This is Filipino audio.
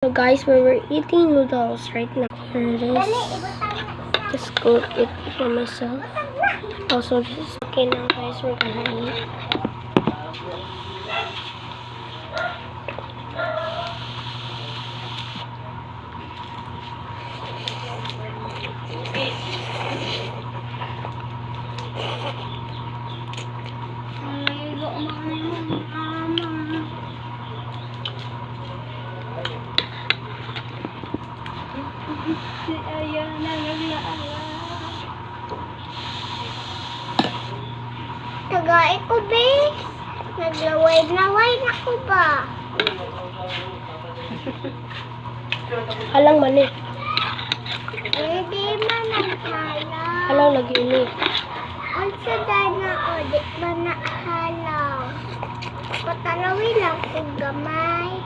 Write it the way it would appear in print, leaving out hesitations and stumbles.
So guys, we're eating noodles right now. Here it is. Just cook it for myself. Also, just okay now guys, we're gonna eat. Tagay ko, be. Naglaway-laway na ko ba? Halang mali. Hindi man naghala. Halang lagi ini. Also, dahil na audit ba na halaw? Patalawi lang kung gamay.